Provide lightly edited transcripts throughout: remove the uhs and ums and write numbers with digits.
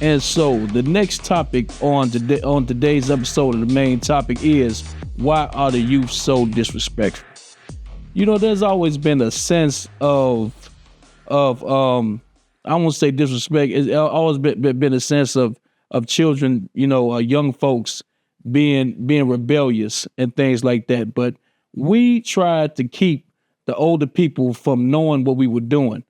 And so the next topic on today's episode of the main topic is, why are the youth so disrespectful? You know, there's always been a sense of I won't say disrespect. It's always been a sense of children, young folks being rebellious and things like that. But we tried to keep the older people from knowing what we were doing,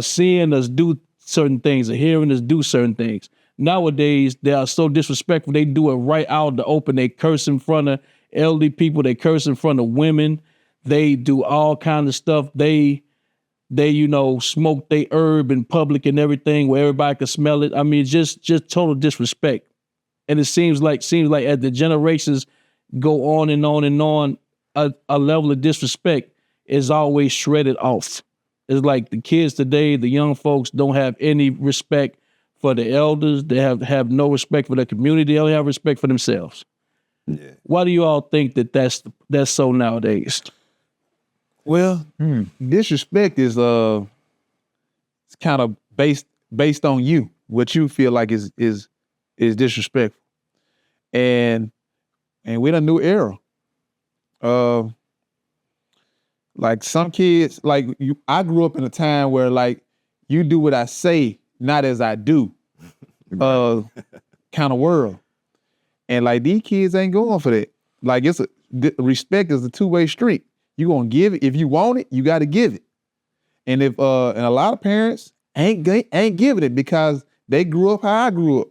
seeing us do certain things, or hearing us do certain things. Nowadays, they are so disrespectful. They do it right out in the open. They curse in front of elderly people. They curse in front of women. They do all kind of stuff. They smoke they herb in public and everything where everybody can smell it. I mean, just total disrespect. And it seems like as the generations go on and on and on, a level of disrespect is always shredded off. It's like the kids today, the young folks don't have any respect for the elders. They have no respect for their community. They don't have respect for themselves. Yeah. Why do you all think that's so nowadays? Well, disrespect is it's kind of based on you, what you feel like is disrespectful, and we're in a new era. Like some kids, like you, I grew up in a time where like you do what I say, not as I do, kind of world, and like these kids ain't going for that. Like respect is a two-way street. You gonna give it if you want it. You got to give it, and if and a lot of parents ain't giving it because they grew up how I grew up,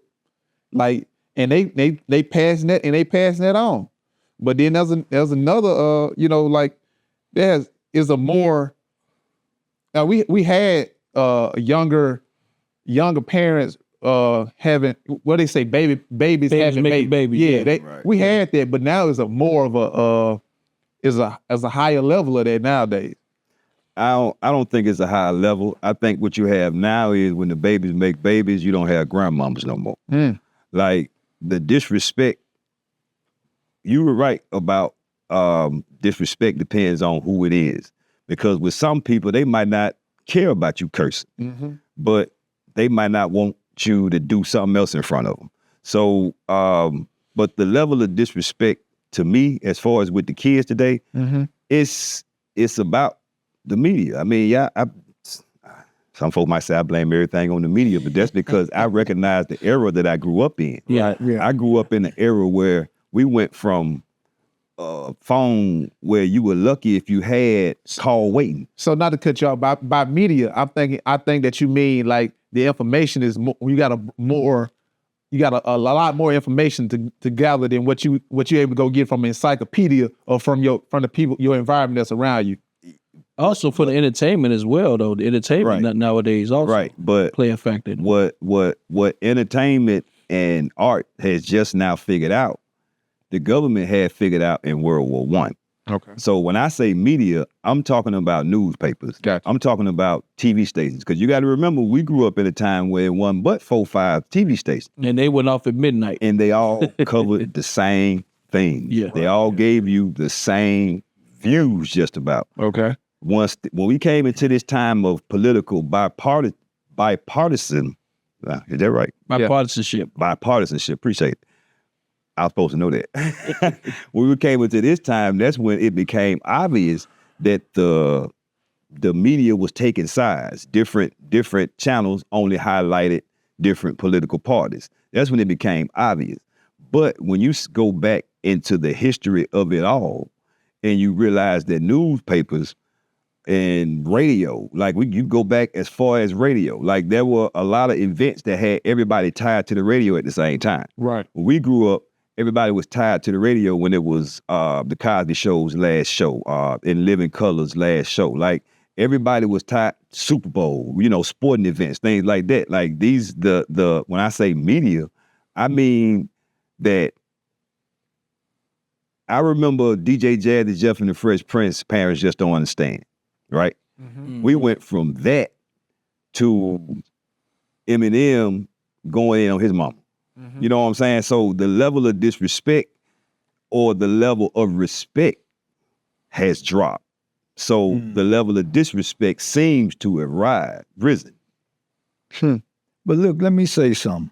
like, and they passing that on. But then there's another like is a more we had younger parents having what they say babies having babies. Yeah, we had that, but now it's a more of a is a higher level of that nowadays. I don't think it's a higher level. I think what you have now is when the babies make babies, you don't have grandmamas no more. Like the disrespect, you were right about disrespect depends on who it is. Because with some people, they might not care about you cursing, but they might not want you to do something else in front of them. So, but the level of disrespect to me, as far as with the kids today, it's about the media. I mean, some folks might say I blame everything on the media, but that's because I recognize the era that I grew up in. Yeah. I grew up in an era where we went from a phone where you were lucky if you had call waiting. So not to cut you off, by media, I think that you mean like the information is more, you got a lot more information to gather than what you're able to go get from an encyclopedia or from the people, your environment that's around you. Also for the entertainment as well, though. The entertainment nowadays also play a factor. What entertainment and art has just now figured out, the government had figured out in World War I. Okay. So when I say media, I'm talking about newspapers. Gotcha. I'm talking about TV stations. Because you got to remember, we grew up in a time where it wasn't but 4 or 5 TV stations. And they went off at midnight. And they all covered the same thing. Yeah. They all gave you the same views just about. Okay. When we came into this time of political bipartisan, is that right? Bipartisanship. Bipartisanship, appreciate it. I was supposed to know that. When we came into this time, that's when it became obvious that the media was taking sides. Different channels only highlighted different political parties. That's when it became obvious. But when you go back into the history of it all, and you realize that newspapers and radio, like you go back as far as radio, like there were a lot of events that had everybody tied to the radio at the same time. Right. When we grew up, everybody was tied to the radio when it was the Cosby Show's last show, In Living Color's last show. Like everybody was tied to Super Bowl, sporting events, things like that. Like these, the when I say media, I mean that I remember DJ Jazzy Jeff and the Fresh Prince, Parents Just Don't Understand, right? Mm-hmm. We went from that to Eminem going in on his mama. Mm-hmm. You know what I'm saying? So the level of disrespect or the level of respect has dropped. So the level of disrespect seems to have risen. But look, let me say something.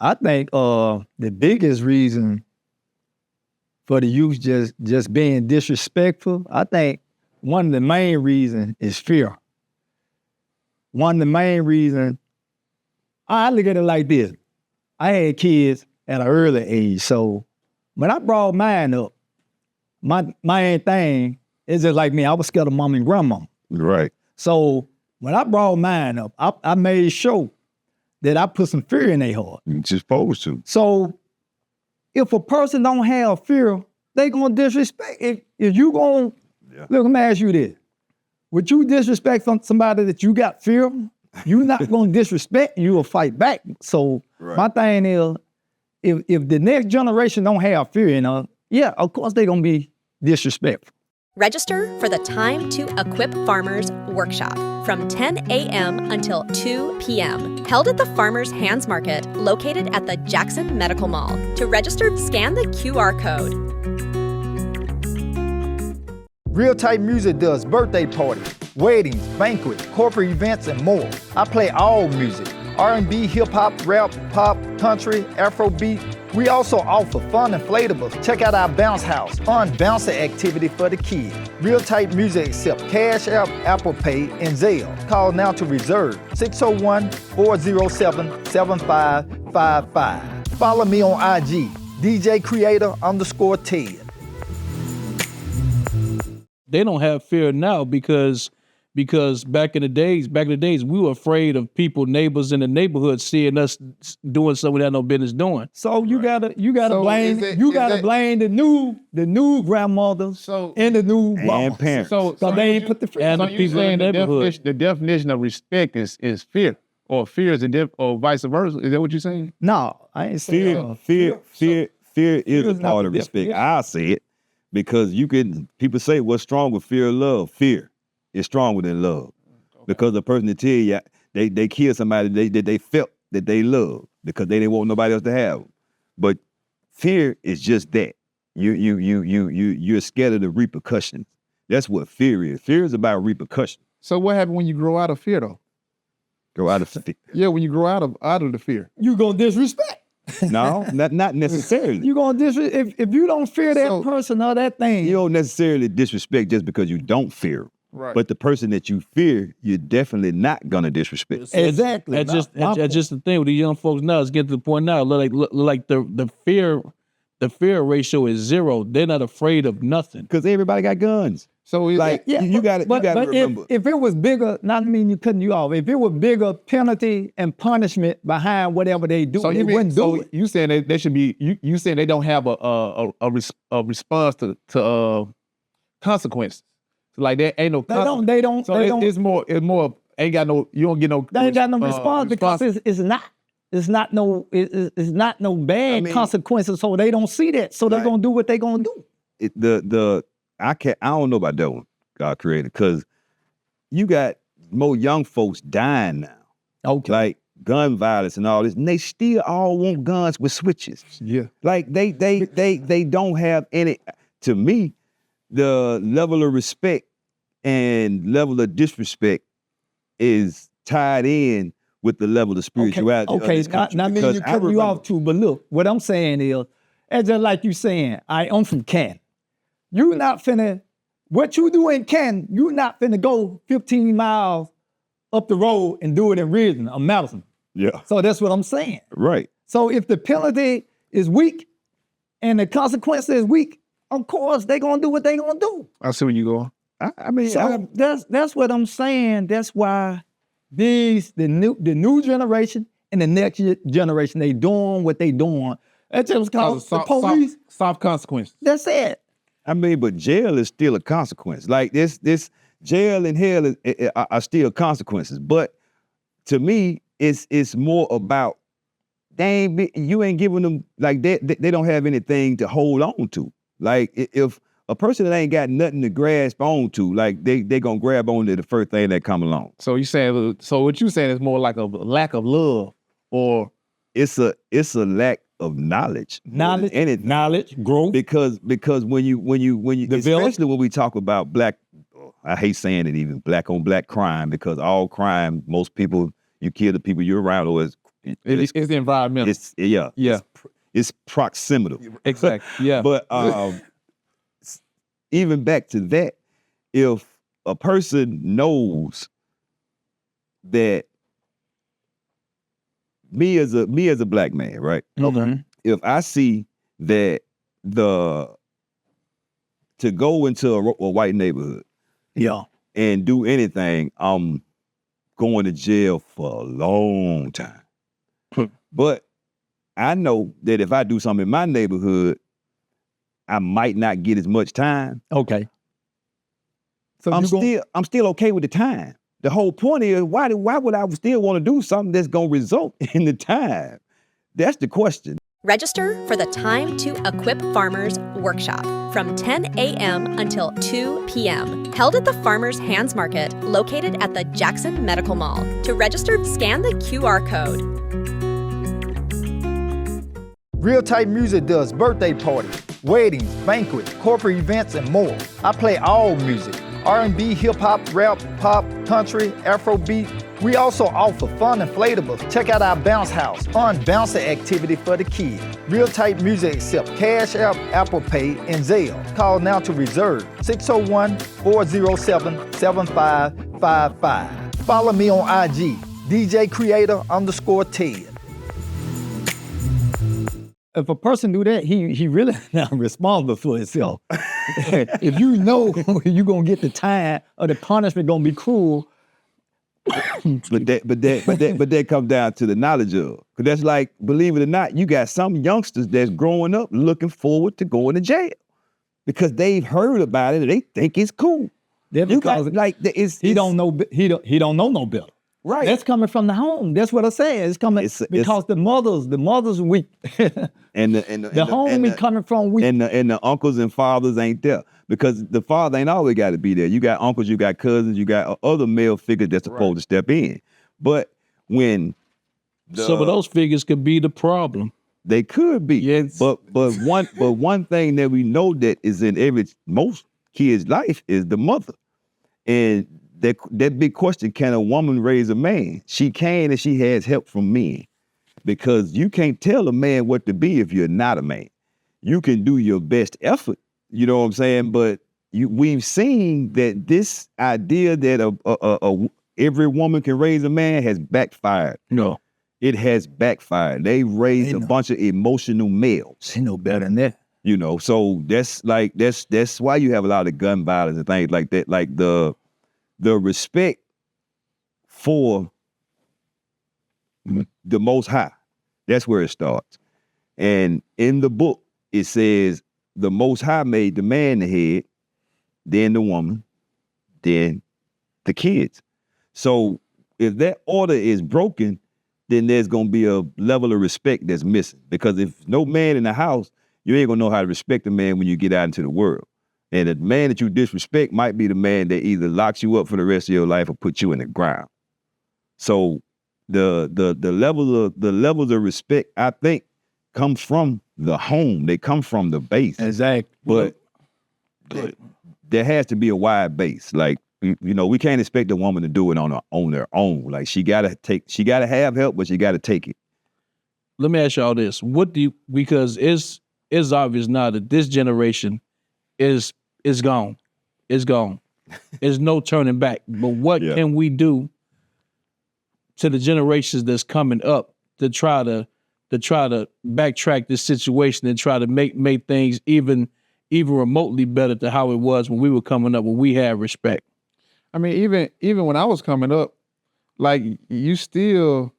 I think the biggest reason for the youth just being disrespectful, I think one of the main reasons is fear. One of the main reasons, I look at it like this. I had kids at an early age, so when I brought mine up, my main thing is just like me, I was scared of mom and grandma. Right. So when I brought mine up, I made sure that I put some fear in their heart. You're supposed to. So if a person don't have fear, they gonna disrespect. If you gonna, look, let me ask you this. Would you disrespect somebody that you got fear? You not gonna disrespect, you will fight back. So my thing is, if the next generation don't have fear, yeah, of course they gonna be disrespectful. Register for the Time to Equip Farmers workshop from 10 a.m. until 2 p.m. held at the Farmers Hands Market located at the Jackson Medical Mall. To register, scan the QR code. Real Type Music does birthday parties, weddings, banquets, corporate events, and more. I play all music, R&B, hip-hop, rap, pop, country, Afrobeat. We also offer fun inflatables. Check out our bounce house, fun bouncer activity for the kids. Real Type Music accepts Cash App, Apple Pay, and Zelle. Call now to reserve 601-407-7555. Follow me on IG, DJ Creator_Ted. They don't have fear now because back in the days, we were afraid of people, neighbors in the neighborhood seeing us doing something we had no business doing. So you gotta blame the new grandmothers and the new And parents. So they ain't put the fear. And So the you people in saying the neighborhood. the definition of respect is fear, or fear is or vice versa? Is that what you're saying? No, I ain't saying Fear is is a not part of the respect. definition. I say it because people say what's strong with fear or love? Fear is stronger than love. Because the person that tell you they killed somebody they felt that they loved because they didn't want nobody else to have them. But fear is just that. You're scared of the repercussions. That's what fear is. Fear is about repercussion. So what happened when you grow out of fear, though? Go out of fear. Yeah, when you grow out of the fear. You gonna disrespect. No, not necessarily. You gonna disrespect if you don't fear that So- person or that thing. You don't necessarily disrespect just because you don't fear. Right. But the person that you fear, you're definitely not gonna disrespect. Exactly. That's just the thing with the young folks now. It's getting to the point now. Like the fear ratio is 0. They're not afraid of nothing. Because everybody got guns. so it's Like you got to remember. If it was bigger, not mean you cutting you off. If it was bigger penalty and punishment behind whatever they do, so they you wouldn't do it. you saying they should be you saying they don't have a response to consequences. So like there ain't no They don't. So They don't. it's more ain't got no you don't get no They ain't got no response because it's not no bad consequences. So they don't see that. So they're gonna do what they gonna do. I don't know about that one, God created, because you got more young folks dying now. Okay. Like gun violence and all this, and they still all want guns with switches. Yeah. Like they don't have any. To me, the level of respect and level of disrespect is tied in with the level of spirituality. of Okay. this country. Not mean Because you I cutting you remember- off too, but look, what I'm saying is, it's just like you saying, I'm from Canton. What you do in Canton, you not finna go 15 miles up the road and do it in Ridgeland or Madison. Yeah. So that's what I'm saying. Right. So if the penalty is weak and the consequence is weak, of course they gonna do what they gonna do. I see where you going. I mean, So that's what I'm saying. That's why the new generation and the next generation, they doing what they doing. That's just because the police. Soft consequences. That's it. I mean, but jail is still a consequence. Like this jail and hell are still consequences. But to me, it's more about you ain't giving them like they don't have anything to hold on to. Like if a person that ain't got nothing to grasp onto, like they gonna grab onto the first thing that come along. So what you saying is more like a lack of love, or It's a lack of knowledge. Knowledge, growth. Because when you especially when we talk about black, I hate saying it, even black on black crime, because all crime, most people, you kill the people you're around, or It's the environmental. Yeah. It's proximity. Exactly. Yeah. But even back to that, if a person knows that me as a black man, right? Okay. If I see that to go into a white neighborhood, Yeah. and do anything, I'm going to jail for a long time. But I know that if I do something in my neighborhood, I might not get as much time. Okay. So I'm still okay with the time. The whole point is, why would I still want to do something that's going to result in the time? That's the question. Register for the Time to Equip Farmers workshop from 10 a.m. until 2 p.m. held at the Farmers Hands Market located at the Jackson Medical Mall. To register, scan the QR code. Real Type Music does birthday parties, weddings, banquets, corporate events, and more. I play all music, R&B, hip-hop, rap, pop, country, Afrobeat. We also offer fun inflatables. Check out our bounce house, fun bouncer activity for the kids. Real Type Music accepts Cash App, Apple Pay, and Zelle. Call now to reserve 601-407-7555. Follow me on IG, DJ Creator _Ted. If a person do that, he really not responsible for himself. If you know you're gonna get the time or the punishment gonna be cruel. But that comes down to the knowledge of. Because that's like, believe it or not, you got some youngsters that's growing up looking forward to going to jail because they've heard about it and they think it's cool. That's You because got, like, he don't know no better. Right. That's coming from the home. That's what I say. It's coming because the mothers weak. and the home is coming from weak. And the uncles and fathers ain't there. Because the father ain't always got to be there. You got uncles, you got cousins, you got other male figures that's supposed to step in. But when some of those figures could be the problem. They could be. Yes. But one thing that we know that is in most kids' life is the mother. And that big question, can a woman raise a man? She can if she has help from men. Because you can't tell a man what to be if you're not a man. You can do your best effort. You know what I'm saying? But we've seen that this idea that every woman can raise a man has backfired. No. It has backfired. They raised a bunch of emotional males. She know better than that. You know, so that's why you have a lot of gun violence and things like that. Like the respect for the Most High. That's where it starts. And in the book, it says the Most High made the man the head, then the woman, then the kids. So if that order is broken, then there's going to be a level of respect that's missing. Because if no man in the house, you ain't going to know how to respect a man when you get out into the world. And the man that you disrespect might be the man that either locks you up for the rest of your life or puts you in the ground. So the levels of respect, I think, comes from the home. They come from the base. Exactly. But there has to be a wide base. Like, you know, we can't expect a woman to do it on their own. Like she gotta have help, but she gotta take it. Let me ask y'all this. Because it's obvious now that this generation is gone. It's gone. There's no turning back. But what can we do to the generations that's coming up to try to backtrack this situation and try to make things even remotely better to how it was when we were coming up, when we had respect? I mean, even when I was coming up, like you still,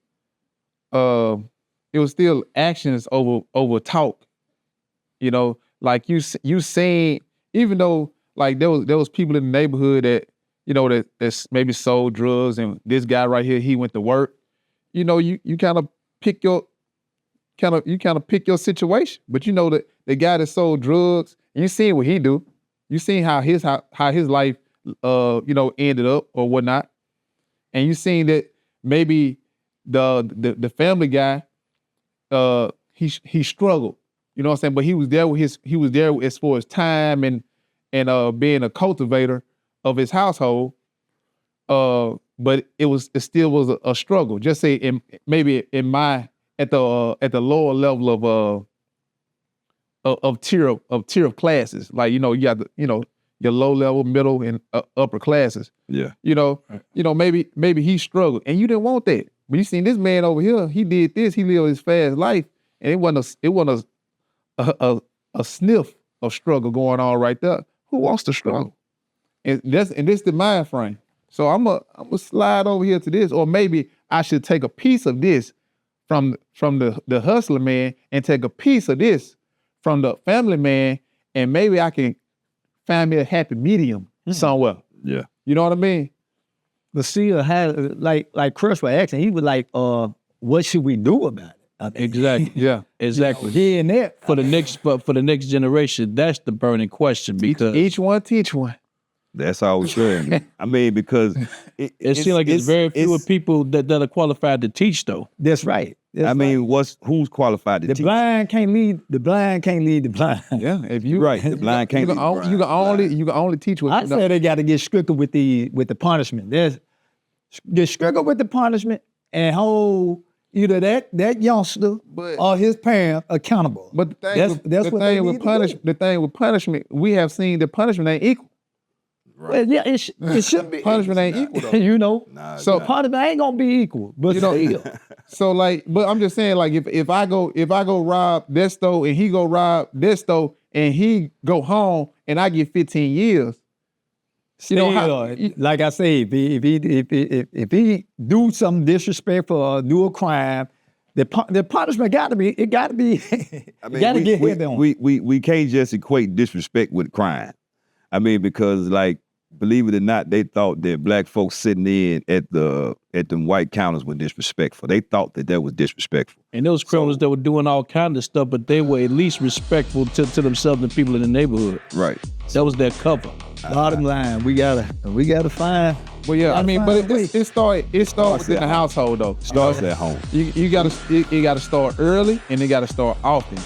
it was still actions over talk. You know, like you saying, even though like there was people in the neighborhood that, you know, that's maybe sold drugs, and this guy right here, he went to work. You know, you kind of pick your situation. But you know that the guy that sold drugs, you seen what he do. You seen how his life ended up or whatnot. And you seen that maybe the family guy, he struggled. You know what I'm saying? But he was there as far as time and being a cultivator of his household. but it still was a struggle. Just say maybe at the lower level of tier of classes. Like, you got your low level, middle, and upper classes. Yeah. Maybe he struggled, and you didn't want that. But you seen this man over here. He did this. He lived his fast life, and it wasn't a sniff of struggle going on right there. Who wants to struggle? And this the mind frame. So I'm a slide over here to this, or maybe I should take a piece of this from the hustler man and take a piece of this from the family man, and maybe I can find me a happy medium somewhere. Yeah. You know what I mean? But see, like Chris was asking, he was like, what should we do about it? Exactly. Yeah. Exactly. Here and there. For the next generation, that's the burning question, because Each one teach one. That's all we're saying. I mean, because it seems like it's very few people that are qualified to teach, though. That's right. I mean, who's qualified to The teach? blind can't lead the blind. Yeah. If you Right. The blind can't. you can only teach what I say they got to get stricter with the punishment. Get stricter with the punishment and hold either that youngster or his parent accountable. But the thing with punishment, we have seen the punishment ain't equal. Well, yeah, it should be. Punishment ain't equal though. So punishment ain't gonna be equal, but still. So but I'm just saying, like, if I go rob this store and he go rob this store and he go home and I get 15 years, Still, like I say, if he do something disrespectful or do a crime, the punishment got to be. I mean, we can't just equate disrespect with crime. I mean, because, like, believe it or not, they thought that black folks sitting in at them white counters were disrespectful. They thought that was disrespectful. And those criminals that were doing all kinds of stuff, but they were at least respectful to themselves and people in the neighborhood. Right. That was their cover. Bottom line, we gotta find. Well, yeah, I mean, but it starts within the household though. Starts at home. You gotta start early and it gotta start often.